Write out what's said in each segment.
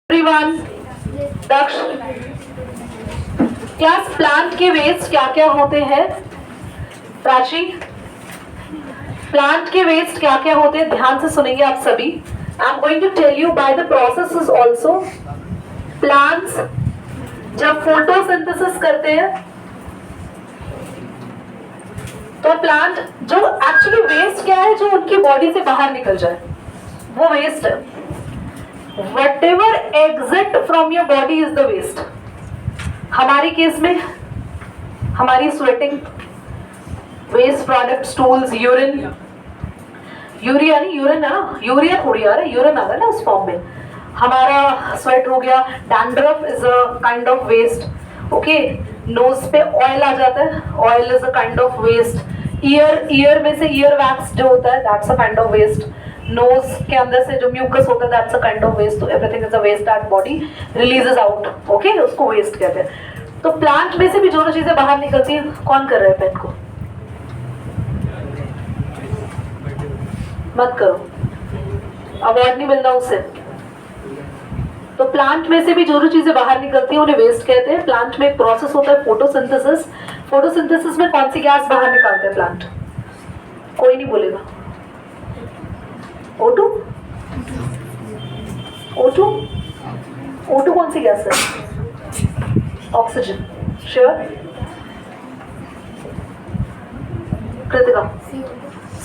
Everyone, दक्ष class plant के waste क्या क्या होते हैं? प्राची, प्लांट के वेस्ट क्या क्या होते हैं? ध्यान से सुनेंगे आप सभी. I am going to tell you by the processes also. Plants जब फोटोसिंथेसिस करते हैं तो प्लांट जो एक्चुअली वेस्ट क्या है, जो उनकी बॉडी से बाहर निकल जाए वो वेस्ट है. Whatever exit from your body is the waste. हमारे केस में हमारी sweating, waste product, stools, urine, urea नहीं, यूरिन है ना, यूरिया थोड़ी आ रहा है, यूरिन आ रहा है ना उस फॉर्म में. हमारा स्वेट हो गया. Dandruff is a kind of waste. Okay, nose पे ऑयल आ जाता है, oil is a kind of waste. Ear में से ईयर वैक्स जो होता है, that's a kind of waste. Nose के अंदर से जो म्यूकस होता है, that's a kind of waste. तो everything is a waste that body releases out. Okay, उसको वेस्ट कहते हैं. तो प्लांट में से भी जो चीजें बाहर निकलती हैं, कौन कर रहा है पेन को? मत करो, अवार्ड नहीं मिलना उससे. तो प्लांट में से भी जो चीजें बाहर निकलती हैं उन्हें वेस्ट कहते हैं. प्लांट में एक प्रोसेस होता है फोटोसिंथेसिस. फोटोसिंथेसिस में कौन सी गैस बाहर निकालते हैं प्लांट? कोई नहीं बोलेगा. O2? O2? O2 कौन सी गैस है? ऑक्सीजन. श्योर? कृतिका?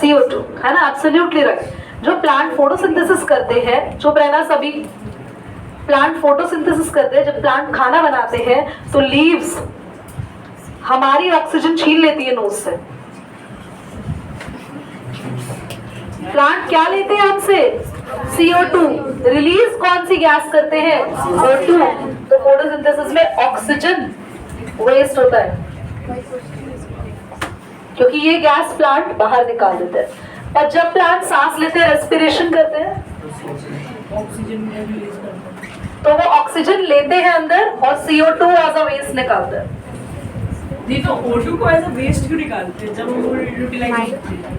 CO2 है ना, एब्सोल्युटली राइट. जो प्लांट फोटोसिंथेसिस करते हैं, चुप रहना सभी. प्लांट फोटोसिंथेसिस करते हैं, जब प्लांट खाना बनाते हैं तो लीव्स हमारी ऑक्सीजन छीन लेती है नोज से. प्लांट क्या लेते हैं हमसे? CO2. रिलीज कौन सी गैस करते हैं? O2. तो फोटोसिंथेसिस में ऑक्सीजन वेस्ट होता है, क्योंकि ये गैस प्लांट बाहर निकाल देते हैं. और जब प्लांट सांस लेते हैं, रेस्पिरेशन करते हैं, तो वो ऑक्सीजन लेते हैं अंदर और CO2 एज अ वेस्ट निकालते हैं. नहीं तो O2 को एज अ वेस्ट क्यों निकालते हैं जब वो यूटिलाइज होती है?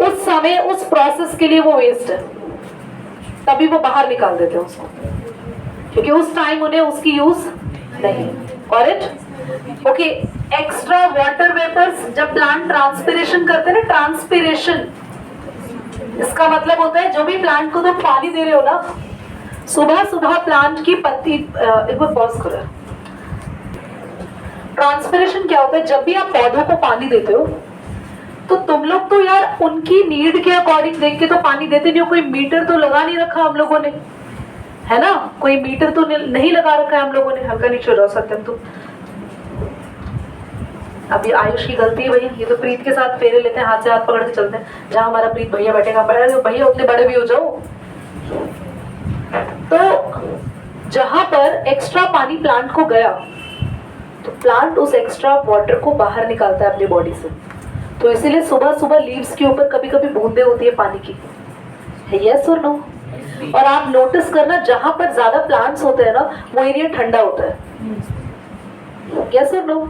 उस समय उस प्रोसेस के लिए वो वेस्ट है, तभी वो बाहर निकाल देते हैं उसको, क्योंकि उस टाइम उन्हें उसकी यूज नहीं. Correct? Okay. Extra water vapours जब प्लांट ट्रांसपिरेशन करते हैं ना, ट्रांसपिरेशन इसका मतलब होता है जो भी प्लांट को तुम पानी दे रहे हो ना, सुबह सुबह प्लांट की पत्ती, एक बार पॉज करो. ट्रांसपिरेशन क्या होता है? जब भी आप पौधों को पानी देते हो तो तुम लोग तो यार उनकी नीड के अकॉर्डिंग देख के तो पानी देते नहीं हो. कोई मीटर तो लगा नहीं रखा हम लोगों ने, है ना? कोई मीटर तो नहीं लगा रखा है हम लोगों ने. हल्का नीचे रहो सत्यम. तो अभी आयुष की गलती है भैया, ये तो प्रीत के साथ फेरे लेते हैं, हाथ से हाथ पकड़ के चलते हैं. जहां हमारा प्रीत भैया बैठेगा, भैया उतने बड़े भी हो जाओ. तो जहां पर एक्स्ट्रा पानी प्लांट को गया तो प्लांट उस एक्स्ट्रा वाटर को बाहर निकालता है अपनी बॉडी से. तो इसीलिए सुबह सुबह लीव्स के ऊपर कभी कभी बूंदे होती है पानी की. यस और नो? और आप नोटिस करना, जहां पर ज्यादा प्लांट्स होते हैं ना, वो एरिया ठंडा होता है. यस और नो?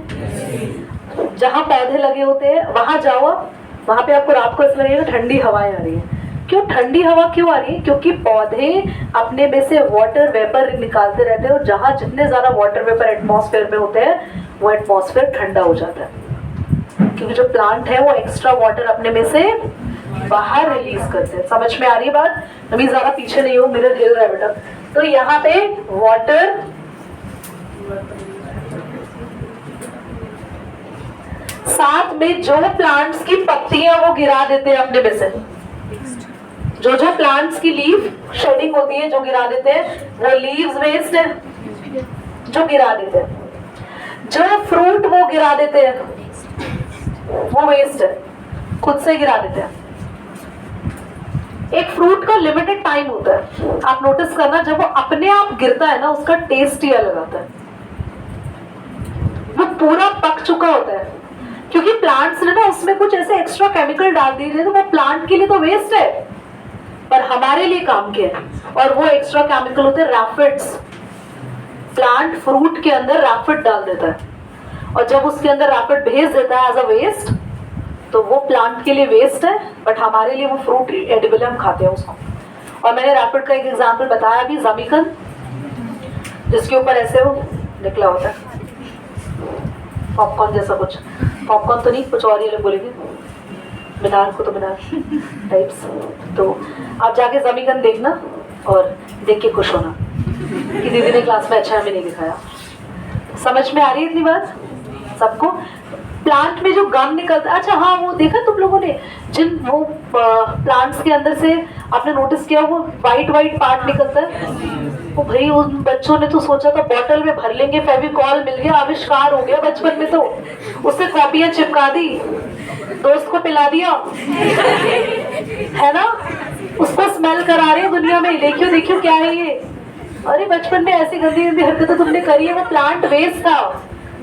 जहां पौधे लगे होते हैं वहां जाओ आप, वहां पे आपको रात को ऐसा लगेगा ठंडी हवाएं आ रही है. क्यों ठंडी हवा क्यों आ रही है? क्योंकि पौधे अपने में से वाटर वेपर निकालते रहते हैं, और जहां जितने ज्यादा वाटर वेपर एटमॉस्फेयर में होते हैं वो एटमॉस्फेयर ठंडा हो जाता है, क्योंकि जो प्लांट है वो एक्स्ट्रा वाटर अपने में से बाहर रिलीज करते हैं. समझ में आ रही है बात? अभी ज्यादा पीछे नहीं हो, मिरर हिल रहा है बेटा. तो यहाँ पे वाटर साथ में जो प्लांट्स की पत्तियां वो गिरा देते हैं अपने में से. जो प्लांट्स की लीफ शेडिंग होती है जो गिरा देते हैं, वो लीव्स वेस्ट है जो गिरा देते हैं. जो फ्रूट वो गिरा देते हैं वो वेस्ट है, खुद से गिरा देते हैं. एक फ्रूट का लिमिटेड टाइम होता है. आप नोटिस करना, जब वो अपने आप गिरता है ना, उसका टेस्ट ही अलग आता है. वो पूरा पक चुका होता है, क्योंकि प्लांट्स ने ना उसमें कुछ ऐसे एक्स्ट्रा केमिकल डाल दिए, तो वो प्लांट के लिए तो वेस्ट है पर हमारे लिए काम के है. और वो एक्स्ट्रा केमिकल होते हैं रैफिड्स. प्लांट फ्रूट के अंदर रैफिड डाल देता है, और जब उसके अंदर रैपिड भेज देता है एज अ वेस्ट, तो वो प्लांट के लिए वेस्ट है, बट हमारे लिए वो फ्रूट एडिबल है, हम खाते हैं उसको. और मैंने रैपिड का एक एग्जाम्पल बताया अभी, जमीकन, जिसके ऊपर ऐसे वो निकला होता है पॉपकॉर्न जैसा कुछ, पॉपकॉर्न तो नहीं, कुछ और ये लोग बोलेंगे, मीनार को तो मीनार टाइप्स। तो आप जाके जमीकन देखना और देख के खुश होना कि दीदी ने क्लास में अच्छा हमें नहीं दिखाया। समझ में आ रही है इतनी बात सबको? प्लांट में जो गम निकलता है, अच्छा हाँ वो देखा तुम लोगों ने, जिन वो प्लांट्स के अंदर से आपने नोटिस किया वो वाइट वाइट पार्ट निकलता है, वो भाई उन बच्चों ने तो सोचा था बॉटल में भर लेंगे, फेविकॉल मिल गया, आविष्कार हो गया बचपन में, तो उससे कॉपियां चिपका दी, दोस्त को पिला दिया, है ना, उसको स्मेल करा रहे हैं दुनिया में, देखियो देखियो क्या है ये। अरे बचपन में ऐसी गंदी गंदी हरकतें तुमने करी है, वो प्लांट वेस्ट था,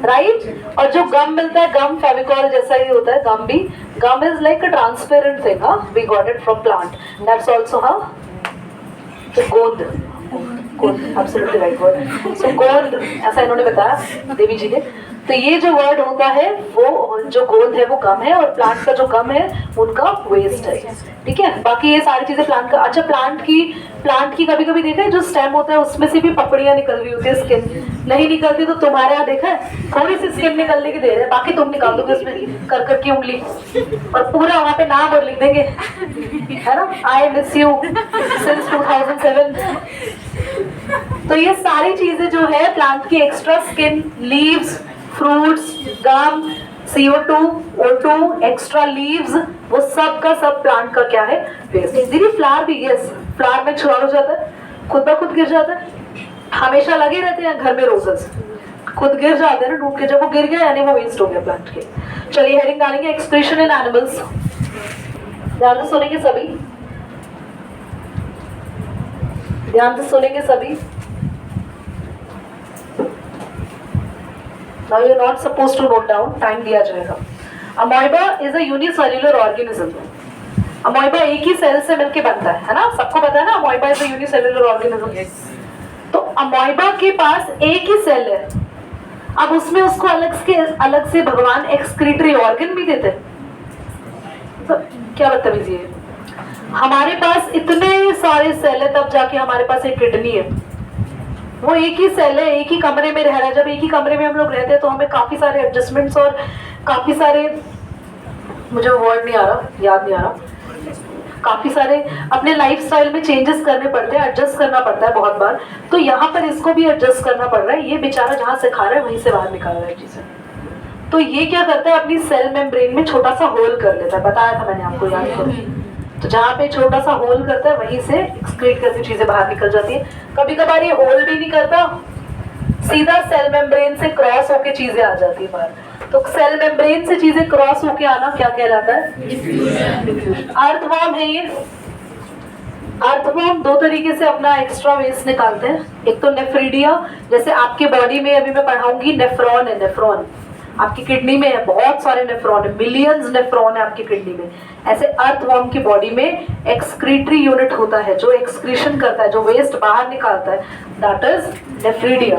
राइट। और जो गम मिलता है, गम फेविकॉल जैसा ही होता है, गम भी, gum is like a transparent thing, we got it from plant, that's also how गोंद, एब्सोल्युटली राइट वर्ड, सो गोंद ऐसा इन्होंने बताया देवी जी ने। तो ये जो वर्ड होता है वो जो गोंद है वो गम है, और प्लांट का जो गम है उनका वेस्ट है, ठीक है। बाकी ये सारी चीजें प्लांट का, अच्छा प्लांट की कभी कभी देखा है जो स्टेम होता है उसमें से भी पपड़ियां निकल रही होती है, स्किन नहीं निकलती, तो तुम्हारे यहाँ देखा है थोड़ी सी स्किन निकलने की देर है, बाकी तुम निकाल दोगे उसमें कर की उंगली और पूरा वहां पे नाम और लिख देंगे, है ना, आई मिस यू सिंस 2007। तो ये सारी चीजें जो है प्लांट की, एक्स्ट्रा स्किन, लीव्स, फ्रूट्स, गम, CO2, O2, एक्स्ट्रा लीव्स, वो सब का सब प्लांट का क्या है, वेस्ट। दीदी फ्लावर भी, यस, फ्लावर में छुड़ा हो जाता है, खुद ब खुद गिर जाता है, हमेशा लगे रहते हैं घर में रोजेस, खुद गिर जाते हैं ना टूट के, जब वो गिर गया यानी वो वेस्ट हो गया प्लांट के। चलिए हेडिंग डालेंगे एक्सक्रीशन इन एनिमल्स, ध्यान से सुनेंगे सभी, ध्यान से सुनेंगे सभी। Now you're not supposed to note down, time दिया जाएगा। अमोइबा इज अ यूनिसेल्युलर ऑर्गेनिज्म, अमोइबा एक ही सेल से मिलके बनता है ना, सबको पता है ना, अमोइबा इज अ यूनिसेल्युलर ऑर्गेनिज्म। तो अमोइबा के पास एक ही सेल है, अब उसमें उसको अलग से भगवान एक्सक्रीटरी ऑर्गन भी देते हैं, तो क्या बदतमीजी है। हमारे पास इतने सारे सेल है, तब जाके हमारे पास एक किडनी है, वो एक ही सेल है, एक ही कमरे में रह रहा है। जब एक ही कमरे में हम लोग रहते हैं तो हमें काफी सारे एडजस्टमेंट्स और काफी सारे, मुझे वर्ड नहीं आ रहा, याद नहीं आ रहा, काफी सारे अपने लाइफस्टाइल में चेंजेस करने पड़ते हैं, एडजस्ट करना पड़ता है बहुत बार। तो यहाँ पर इसको भी एडजस्ट करना पड़ रहा है, ये बेचारा जहाँ से खा रहा है वहीं से बाहर निकाल रहा है चीजें। तो ये क्या करता है, अपनी सेल मेम्ब्रेन में छोटा सा होल कर लेता है, बताया था मैंने आपको, याद करो, तो जहाँ पे छोटा सा होल करता है वहीं से एक्सक्रीट करती चीजें बाहर निकल जाती है। कभी कभार ये होल भी नहीं करता, सीधा सेल मेम्ब्रेन से क्रॉस होके चीजें आ जाती है बाहर। तो सेल मेम्ब्रेन से चीजें क्रॉस होके आना क्या कहलाता है, डिफ्यूजन। अर्थवर्म है ये, अर्थवर्म दो तरीके से अपना एक्स्ट्रा वेस्ट निकालते हैं, एक तो नेफ्रीडिया, जैसे आपके बॉडी में अभी मैं पढ़ाऊंगी नेफ्रॉन है, नेफ्रॉन आपकी किडनी में है, बहुत सारे नेफ्रॉन है, मिलियंस नेफ्रॉन है आपकी किडनी में। ऐसे अर्थवर्म की बॉडी में एक्सक्रीटरी यूनिट होता है जो एक्सक्रीशन करता है, जो वेस्ट बाहर निकालता है, दैट इज नेफ्रीडिया।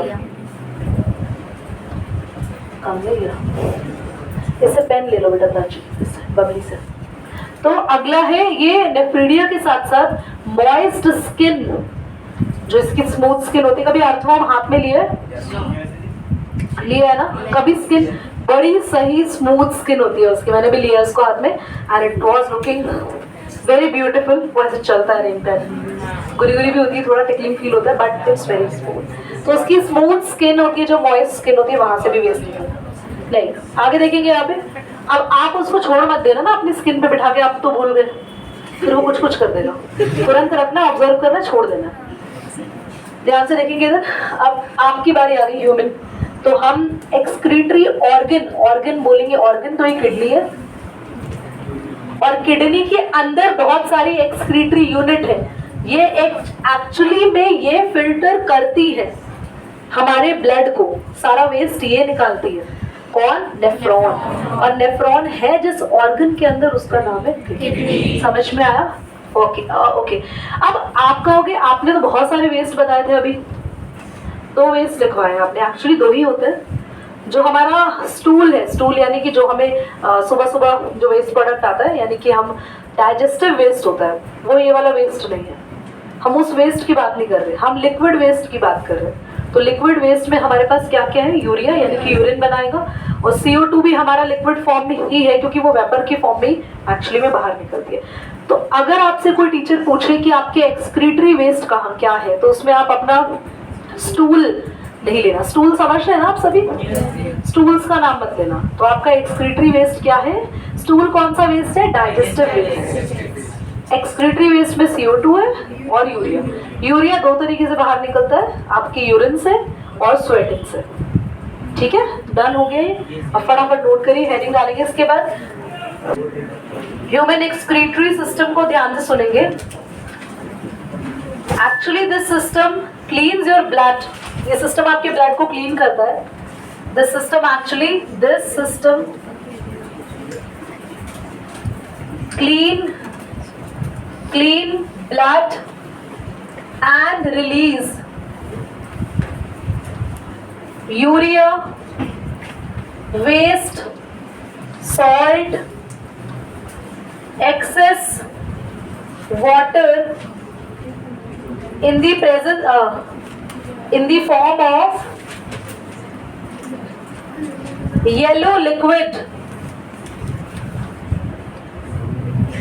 इससे पेन ले लो बेटा दाची, बबली से। तो अगला है ये नेफ्रीडिया के साथ साथ मॉइस्ट स्किन, जो इसकी स्मूथ स्किन होती है। कभी अर्थवर्म हाथ में लिया है ना, कभी स्किन बड़ी सही स्मूथ स्किन होती है उसकी, मैंने भी लिया उसको हाथ में, and it was looking very beautiful. वो ऐसे चलता है रिंग पर, गुरी गुरी भी होती है, थोड़ा टिकलिंग फील होता है, बट इट्स वेरी स्मूथ। तो उसकी स्मूथ स्किन होती है, जो मॉइस्ट स्किन होती है, वहां से भी वेस्ट निकलता है। नहीं, आगे देखेंगे यहाँ पे। अब आप उसको छोड़ मत देना ना अपनी स्किन पे बिठा के, आप तो भूल गए, फिर वो कुछ कर देगा, तुरंत रखना, ऑब्जर्व करना, छोड़ देना। ध्यान से देखेंगे इधर। अब आपकी बारी आ गई ह्यूमन, तो हम एक्सक्रीटरी ऑर्गन बोलेंगे, ऑर्गन तो ये किडनी है, और किडनी के अंदर बहुत सारी एक्सक्रीटरी यूनिट है। ये एक्चुअली में ये फिल्टर करती है हमारे ब्लड को, सारा वेस्ट ये निकालती है। कौन? नेफ्रॉन। और नेफ्रॉन है जिस ऑर्गन के अंदर, उसका नाम है किडनी। समझ में आया? Okay okay. अब आप कहोगे आपने तो बहुत सारे वेस्ट बताए थे, अभी 2 वेस्ट लिखवाए आपने, एक्चुअली 2 ही होते हैं। जो हमारा स्टूल है, स्टूल यानी कि जो हमें सुबह सुबह जो वेस्ट प्रोडक्ट आता है, यानी कि हम डाइजेस्टिव वेस्ट होता है, वो ये वाला वेस्ट नहीं है। हम उस वेस्ट की बात नहीं कर रहे, हम लिक्विड वेस्ट की बात कर रहे हैं। तो लिक्विड वेस्ट में हमारे पास क्या क्या है, यूरिया यानी कि यूरिन बनाएगा, और CO2 भी हमारा लिक्विड फॉर्म में ही है क्योंकि वो वेपर की फॉर्म में ही एक्चुअली में बाहर निकलती है। तो अगर आपसे कोई टीचर पूछे कि आपके एक्सक्रीटरी वेस्ट कहाँ क्या है, तो उसमें आप अपना स्टूल नहीं लेना। स्टूल समझ रहे हैं ना आप सभी? स्टूल्स का नाम मत लेना। तो आपका एक्सक्रीटरी वेस्ट क्या है? स्टूल कौन सा वेस्ट है? Digestive waste. एक्सक्रीटरी वेस्ट में CO2 है और यूरिया। यूरिया दो तरीके से बाहर निकलता है, आपकी यूरिन से और स्वेटिंग से। ठीक है, डन हो गया ये। अब फटाफट नोट करिए, हेडिंग डालेंगे इसके बाद। ह्यूमन एक्सक्रीटरी सिस्टम को ध्यान से सुनेंगे। Actually this system cleans your blood. ये सिस्टम आपके ब्लड को क्लीन करता है। This system clean blood and release urea, waste, salt, excess water in the form of yellow liquid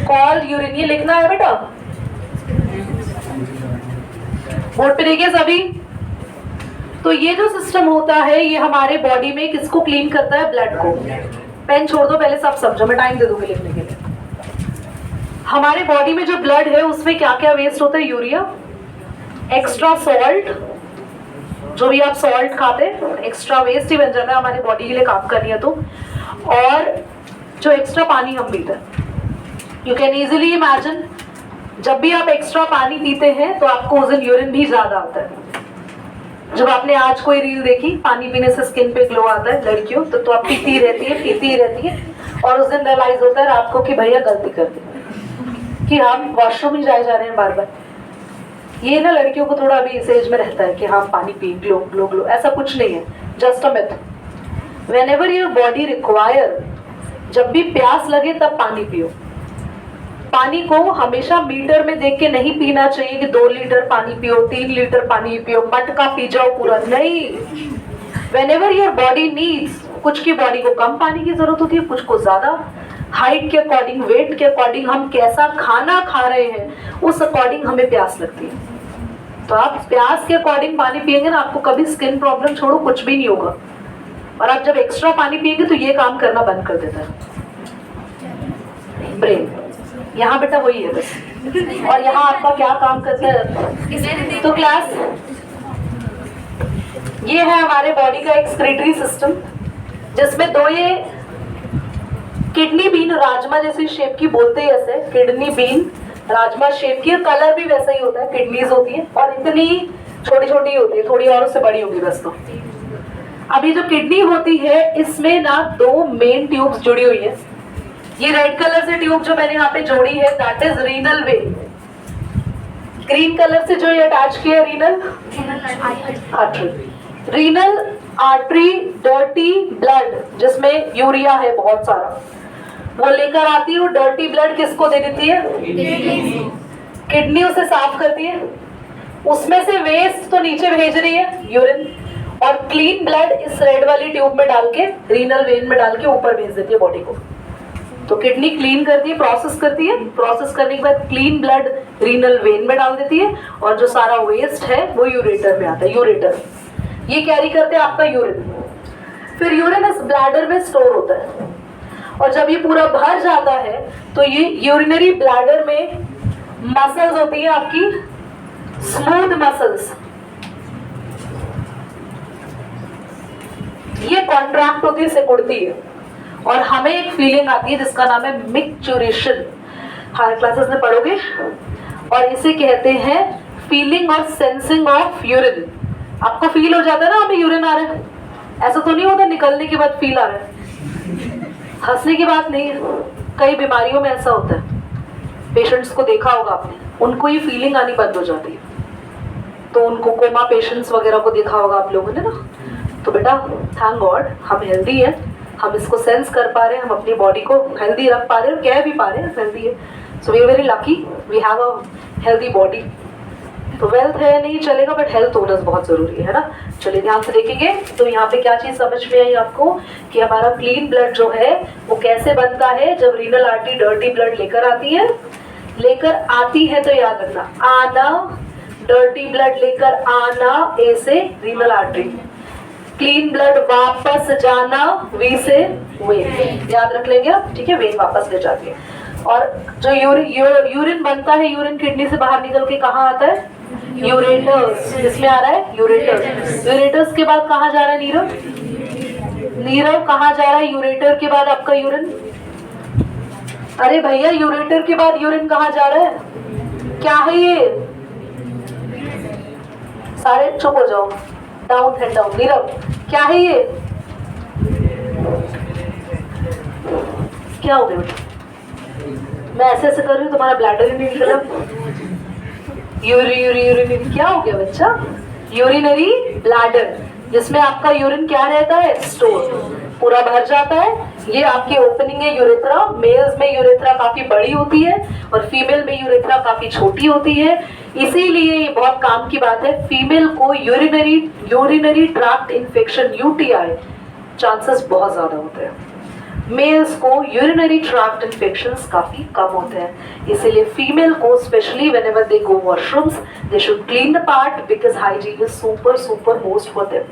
called urine। ये लिखना है बेटा, बोर्ड पे देखिए सभी। तो ये जो सिस्टम होता है ये हमारे बॉडी में किसको क्लीन करता है? ब्लड को। पेन छोड़ दो पहले, सब समझो, मैं टाइम दे दूंगी लिखने के लिए। हमारे बॉडी में जो ब्लड है उसमें क्या क्या वेस्ट होता है? यूरिया, एक्स्ट्रा सॉल्ट, जो भी आप सॉल्ट खाते हैं एक्स्ट्रा वेस्ट ही बन जाता है हमारी बॉडी के लिए काम करनी है तो, और जो एक्स्ट्रा पानी हम पीते हैं। यू कैन इजिली इमेजिन, जब भी आप एक्स्ट्रा पानी पीते हैं तो आपको उस दिन यूरिन भी ज्यादा आता है। जब आपने आज कोई रील देखी, पानी पीने से स्किन पे ग्लो आता है लड़कियों, तो आप पीती ही रहती है और उस दिन रियलाइज होता है रात को कि भैया गलती कर दी, कि हम वॉशरूम ही जाए जा रहे हैं बार बार। ये ना लड़कियों को थोड़ा अभी इस एज में रहता है कि हाँ पानी पी, ग्लो ग्लो ग्लो, ऐसा कुछ नहीं है, just a myth. Whenever your body require, जब भी प्यास लगे तब पानी पियो। पानी को हमेशा मीटर में देख के नहीं पीना चाहिए कि 2 लीटर पानी पियो, 3 लीटर पानी पियो, मटका पी जाओ पूरा, नहीं। व्हेनेवर योर बॉडी नीड्स, कुछ की बॉडी को कम पानी की जरूरत होती है, कुछ को ज्यादा। हाइट के अकॉर्डिंग, वेट के अकॉर्डिंग, हम कैसा खाना खा रहे हैं उस अकॉर्डिंग हमें प्यास लगती है। तो आप प्यास के अकॉर्डिंग पानी पिएंगे ना, आपको कभी स्किन प्रॉब्लम छोड़ो कुछ भी नहीं होगा। और आप जब एक्स्ट्रा पानी पिएंगे तो ये काम करना बंद कर देता है ब्रेन। यहाँ बेटा वही है बस। और यहाँ आपका क्या काम करता है? तो क्लास, ये है हमारे बॉडी का एक्सक्रीटरी सिस्टम, जिसमें दो ये किडनी बीन, राजमा जैसी शेप की, बोलते हैं ऐसे, किडनी बीन राजमा शेप की, कलर भी वैसा ही होता है, किडनीज होती है और इतनी छोटी छोटी होती है, थोड़ी और उससे बड़ी होगी बस। तो अभी जो किडनी होती है इसमें ना 2 मेन ट्यूब्स जुड़ी हुई है। ये रेड कलर से ट्यूब जो मैंने यहाँ पे जोड़ी है that is renal vein. Green colour से जो ये अटैच किया renal artery. Renal artery dirty blood, जिसमें यूरिया है बहुत सारा, वो लेकर आती है। वो डर्टी ब्लड किसको दे देती है? किडनी उसे साफ करती है, उसमें से वेस्ट तो नीचे भेज रही है यूरिन, और क्लीन ब्लड इस रेड वाली ट्यूब में डाल के, रीनल वेन में डाल के ऊपर भेज देती है बॉडी को। तो किडनी क्लीन करती है, प्रोसेस करती है, प्रोसेस करने के बाद क्लीन ब्लड रीनल वेन में डाल देती है, और जो सारा वेस्ट है वो यूरेटर में आता है। यूरेटर ये कैरी करते हैं आपका यूरिन। फिर यूरिन इस ब्लैडर में स्टोर होता है, और जब ये पूरा भर जाता है तो ये यूरिनरी ब्लैडर में मसल्स होती है आपकी, स्मूथ मसल्स, ये कॉन्ट्रैक्ट होती है, सिकुड़ती है, और हमें एक फीलिंग आती है जिसका नाम है मिक्चुरेशन। हायर क्लासेस में पढ़ोगे, और इसे कहते हैं फीलिंग और सेंसिंग ऑफ यूरिन। आपको फील हो जाता है ना हमें यूरिन आ रहा है, ऐसा तो नहीं होता निकलने के बाद फील आ रहा है। हंसने की बात नहीं है, कई बीमारियों में ऐसा होता है। पेशेंट्स को देखा होगा आपने, उनको ये फीलिंग आनी बंद हो जाती है, तो उनको कोमा पेशेंट्स वगैरह को देखा होगा आप लोगों ने ना। तो बेटा थैंक गॉड हम हेल्दी है, हम इसको सेंस कर पा रहे हैं, हम अपनी बॉडी को हेल्दी रख पा रहे हैं, और कह भी पा रहे हैं हेल्दी है। So we are very lucky, we have a healthy body. तो वेल्थ है नहीं चलेगा, बट हेल्थ ओनर्स बहुत जरूरी है ना। चलिए ध्यान से देखेंगे। तो यहाँ पे क्या चीज समझ में आई आपको कि हमारा क्लीन ब्लड जो है वो कैसे बनता है, जब रीनल आर्टरी डर्टी ब्लड लेकर आती है। तो याद रखना, आना डर्टी ब्लड लेकर आना, ए से रीनल आर्टरी, क्लीन ब्लड वापस जाना, वी से वेन, याद रख लेंगे आप, ठीक है। वेन वापस ले जाती है। और जो यूरिन बनता है, यूरिन किडनी से बाहर निकल के कहाँ आता है, यूरेटर्स, इसमें आ रहा है यूरेटर्स। यूरेटर्स के बाद कहाँ जा रहा है नीरव, नीरव कहाँ जा रहा है यूरेटर के बाद आपका यूरिन, अरे भैया यूरेटर के बाद यूरिन कहाँ जा रहा है, क्या है ये, सारे चुप हो जाओ, डाउन हेड डाउन, नीरव क्या है ये, क्या हो गया बेटा, मैं ऐसे ऐसे कर रही हूँ, तुम्हारा ब्लैडर ही नहीं निकला, यूरिनरी, क्या हो गया बच्चा, यूरिनरी ब्लैडर, जिसमें आपका यूरिन क्या रहता है, स्टोर, पूरा भर जाता है। ये आपकी ओपनिंग है यूरेथ्रा। मेल्स में यूरेथ्रा काफी बड़ी होती है और फीमेल में यूरेथ्रा काफी छोटी होती है। इसीलिए ये बहुत काम की बात है, फीमेल को urinary tract infection UTI chances बहुत ज्यादा होते हैं, मेल्स को यूरिनरी ट्रैक्ट इन्फेक्शंस काफी कम होते हैं। इसीलिए फीमेल को specially whenever they go washrooms they should clean the part, because hygiene is super most for them,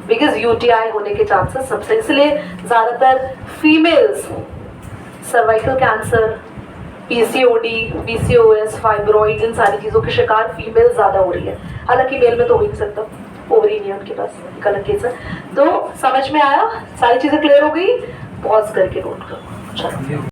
because UTI होने के चांसेस सबसे, इसलिए ज्यादातर females cervical cancer, PCOD, PCOS, fibroid, इन सारी चीजों के शिकार फीमेल ज्यादा हो रही है। हालांकि मेल में तो हो ही नहीं सकता, ओवरी नहीं है उनके पास, एक अलग केस है। तो समझ में आया, सारी चीजें क्लियर हो गई, पॉज करके नोट करो। चलो।